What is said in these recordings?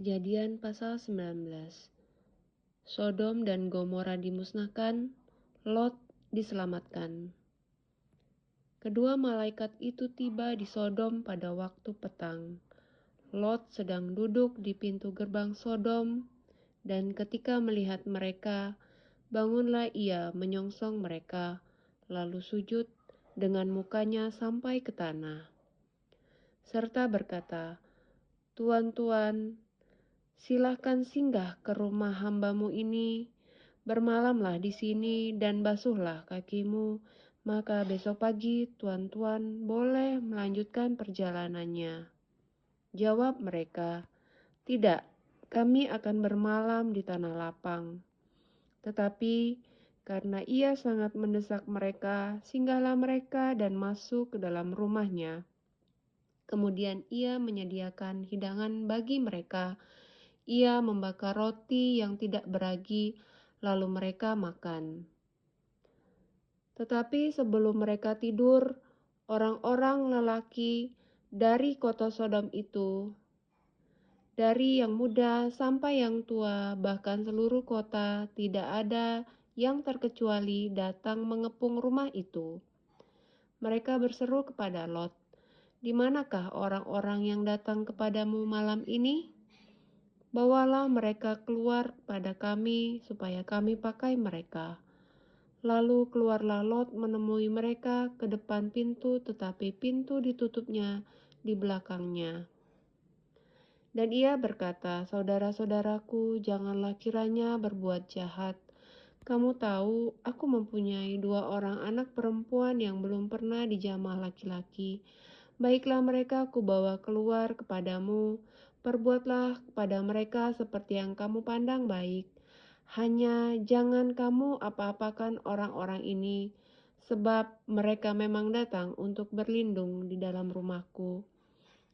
Kejadian pasal 19. Sodom dan Gomora dimusnahkan, Lot diselamatkan. Kedua malaikat itu tiba di Sodom pada waktu petang. Lot sedang duduk di pintu gerbang Sodom, dan ketika melihat mereka, bangunlah ia menyongsong mereka, lalu sujud dengan mukanya sampai ke tanah, serta berkata, "Tuan, Tuan, silahkan singgah ke rumah hambamu ini, bermalamlah di sini dan basuhlah kakimu, maka besok pagi tuan-tuan boleh melanjutkan perjalanannya." Jawab mereka, "Tidak, kami akan bermalam di tanah lapang." Tetapi karena ia sangat mendesak mereka, singgahlah mereka dan masuk ke dalam rumahnya. Kemudian ia menyediakan hidangan bagi mereka. Ia membakar roti yang tidak beragi, lalu mereka makan. Tetapi sebelum mereka tidur, orang-orang lelaki dari kota Sodom itu, dari yang muda sampai yang tua, bahkan seluruh kota, tidak ada yang terkecuali datang mengepung rumah itu. Mereka berseru kepada Lot, "Di manakah orang-orang yang datang kepadamu malam ini? Bawalah mereka keluar pada kami, supaya kami pakai mereka." Lalu keluarlah Lot menemui mereka ke depan pintu, tetapi pintu ditutupnya di belakangnya. Dan ia berkata, "Saudara-saudaraku, janganlah kiranya berbuat jahat. Kamu tahu, aku mempunyai 2 orang anak perempuan yang belum pernah dijamah laki-laki. Baiklah mereka kubawa keluar kepadamu. Perbuatlah kepada mereka seperti yang kamu pandang baik. Hanya jangan kamu apa-apakan orang-orang ini, sebab mereka memang datang untuk berlindung di dalam rumahku."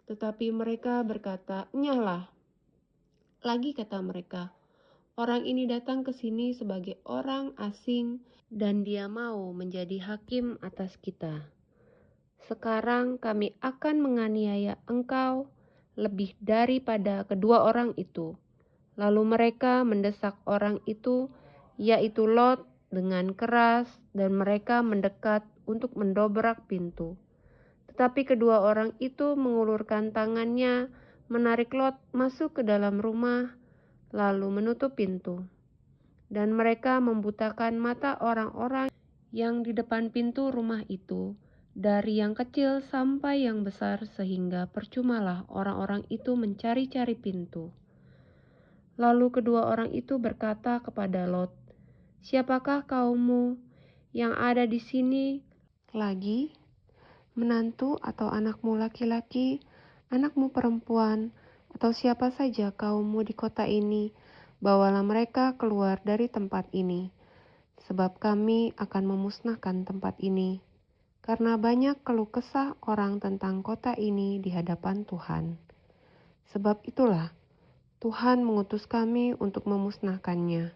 Tetapi mereka berkata, "Enyahlah." Lagi kata mereka, "Orang ini datang ke sini sebagai orang asing dan dia mau menjadi hakim atas kita. Sekarang kami akan menganiaya engkau lebih daripada kedua orang itu." Lalu mereka mendesak orang itu, yaitu Lot, dengan keras, dan mereka mendekat untuk mendobrak pintu. Tetapi kedua orang itu mengulurkan tangannya, menarik Lot masuk ke dalam rumah, lalu menutup pintu. Dan mereka membutakan mata orang-orang yang di depan pintu rumah itu, dari yang kecil sampai yang besar, sehingga percumalah orang-orang itu mencari-cari pintu. Lalu kedua orang itu berkata kepada Lot, "Siapakah kaummu yang ada di sini lagi? Menantu atau anakmu laki-laki, anakmu perempuan, atau siapa saja kaummu di kota ini, bawalah mereka keluar dari tempat ini, sebab kami akan memusnahkan tempat ini, karena banyak keluh kesah orang tentang kota ini di hadapan Tuhan. Sebab itulah Tuhan mengutus kami untuk memusnahkannya."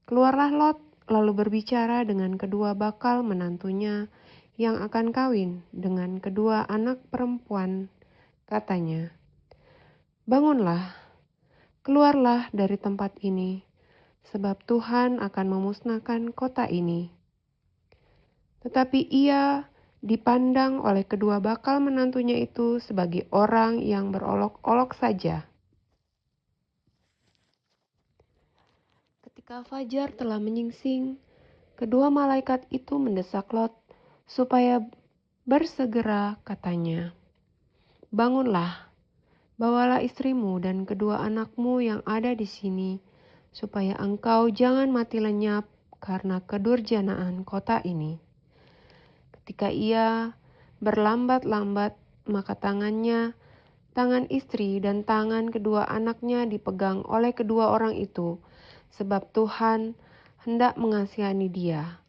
Keluarlah Lot, lalu berbicara dengan kedua bakal menantunya yang akan kawin dengan kedua anak perempuan. Katanya, "Bangunlah, keluarlah dari tempat ini, sebab Tuhan akan memusnahkan kota ini." Tetapi ia dipandang oleh kedua bakal menantunya itu sebagai orang yang berolok-olok saja. Ketika fajar telah menyingsing, kedua malaikat itu mendesak Lot supaya bersegera. Katanya, "Bangunlah, bawalah istrimu dan kedua anakmu yang ada di sini, supaya engkau jangan mati lenyap karena kedurjanaan kota ini." Ketika ia berlambat-lambat, maka tangan istri dan tangan kedua anaknya dipegang oleh kedua orang itu, sebab Tuhan hendak mengasihani dia.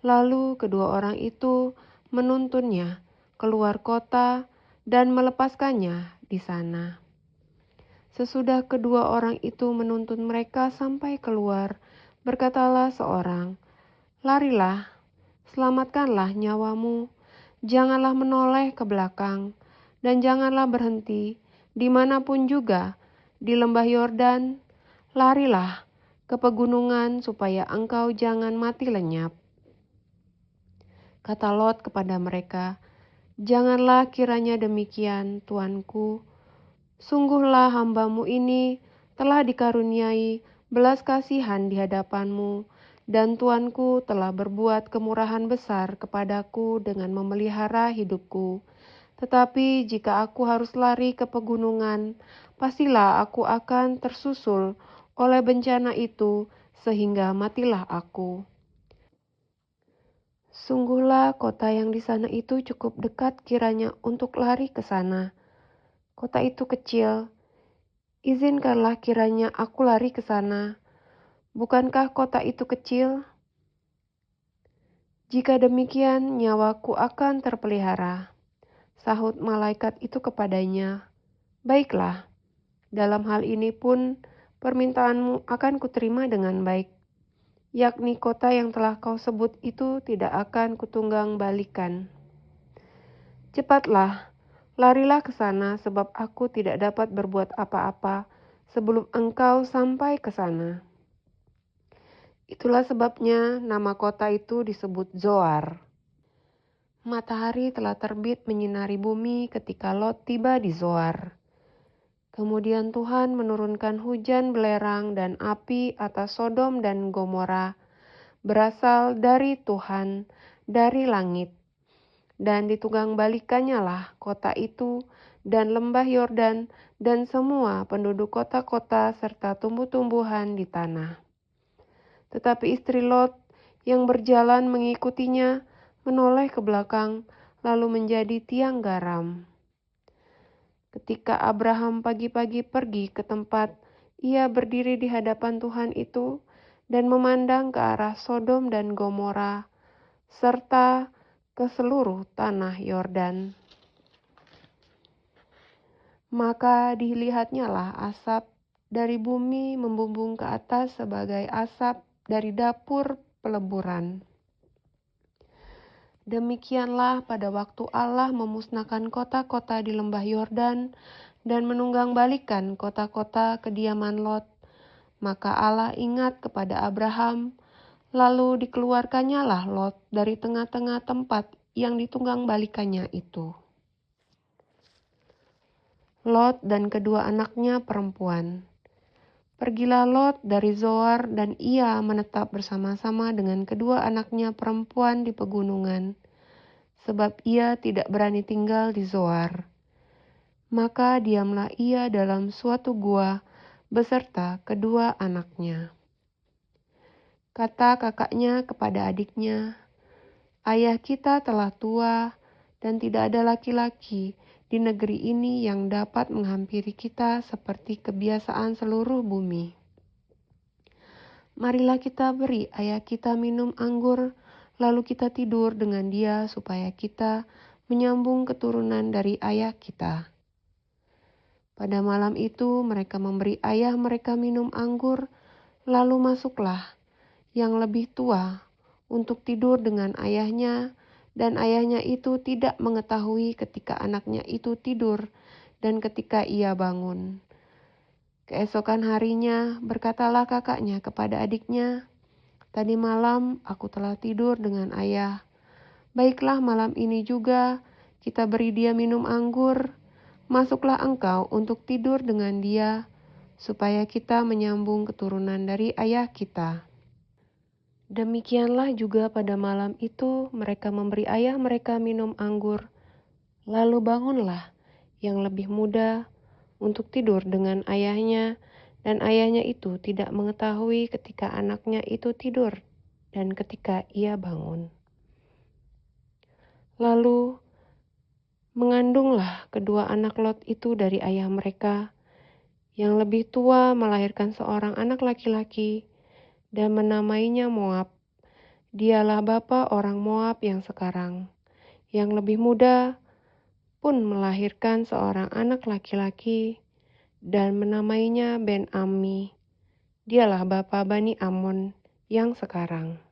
Lalu kedua orang itu menuntunnya keluar kota dan melepaskannya di sana. Sesudah kedua orang itu menuntun mereka sampai keluar, berkatalah seorang, "Larilah, selamatkanlah nyawamu, janganlah menoleh ke belakang, dan janganlah berhenti dimanapun juga di lembah Yordan, larilah ke pegunungan supaya engkau jangan mati lenyap. Kata Lot kepada mereka, "Janganlah kiranya demikian, tuanku. Sungguhlah hambamu ini telah dikaruniai belas kasihan di hadapanmu, dan tuanku telah berbuat kemurahan besar kepadaku dengan memelihara hidupku. Tetapi jika aku harus lari ke pegunungan, pastilah aku akan tersusul oleh bencana itu sehingga matilah aku. Sungguhlah kota yang di sana itu cukup dekat kiranya untuk lari ke sana. Kota itu kecil, izinkanlah kiranya aku lari ke sana. Bukankah kota itu kecil? Jika demikian, nyawaku akan terpelihara." Sahut malaikat itu kepadanya, "Baiklah, dalam hal ini pun permintaanmu akan kuterima dengan baik, yakni kota yang telah kau sebut itu tidak akan kutunggang balikan. Cepatlah, larilah ke sana sebab aku tidak dapat berbuat apa-apa sebelum engkau sampai ke sana." Itulah sebabnya nama kota itu disebut Zoar. Matahari telah terbit menyinari bumi ketika Lot tiba di Zoar. Kemudian Tuhan menurunkan hujan belerang dan api atas Sodom dan Gomora, berasal dari Tuhan, dari langit. Dan ditunggang balikannya lah kota itu dan lembah Yordan dan semua penduduk kota-kota serta tumbuh-tumbuhan di tanah. Tetapi istri Lot yang berjalan mengikutinya menoleh ke belakang lalu menjadi tiang garam. Ketika Abraham pagi-pagi pergi ke tempat ia berdiri di hadapan Tuhan itu dan memandang ke arah Sodom dan Gomora serta ke seluruh tanah Yordan, maka dilihatnyalah asap dari bumi membumbung ke atas sebagai asap dari dapur peleburan. Demikianlah pada waktu Allah memusnahkan kota-kota di lembah Yordan dan menunggang balikan kota-kota kediaman Lot, maka Allah ingat kepada Abraham, lalu dikeluarkannyalah Lot dari tengah-tengah tempat yang ditunggang balikannya itu. Lot dan kedua anaknya perempuan. Pergilah Lot dari Zoar dan ia menetap bersama-sama dengan kedua anaknya perempuan di pegunungan, sebab ia tidak berani tinggal di Zoar. Maka diamlah ia dalam suatu gua beserta kedua anaknya. Kata kakaknya kepada adiknya, "Ayah kita telah tua dan tidak ada laki-laki di negeri ini yang dapat menghampiri kita seperti kebiasaan seluruh bumi. Marilah kita beri ayah kita minum anggur, lalu kita tidur dengan dia supaya kita menyambung keturunan dari ayah kita." Pada malam itu mereka memberi ayah mereka minum anggur, lalu masuklah yang lebih tua untuk tidur dengan ayahnya, dan ayahnya itu tidak mengetahui ketika anaknya itu tidur dan ketika ia bangun. Keesokan harinya berkatalah kakaknya kepada adiknya, "Tadi malam aku telah tidur dengan ayah. Baiklah malam ini juga kita beri dia minum anggur. Masuklah engkau untuk tidur dengan dia, supaya kita menyambung keturunan dari ayah kita." Demikianlah juga pada malam itu mereka memberi ayah mereka minum anggur. Lalu bangunlah yang lebih muda untuk tidur dengan ayahnya, dan ayahnya itu tidak mengetahui ketika anaknya itu tidur dan ketika ia bangun. Lalu mengandunglah kedua anak Lot itu dari ayah mereka. Yang lebih tua melahirkan seorang anak laki-laki dan menamainya Moab. Dialah bapa orang Moab yang sekarang. Yang lebih muda pun melahirkan seorang anak laki-laki dan menamainya Ben-Ammi. Dialah bapa Bani Amon yang sekarang.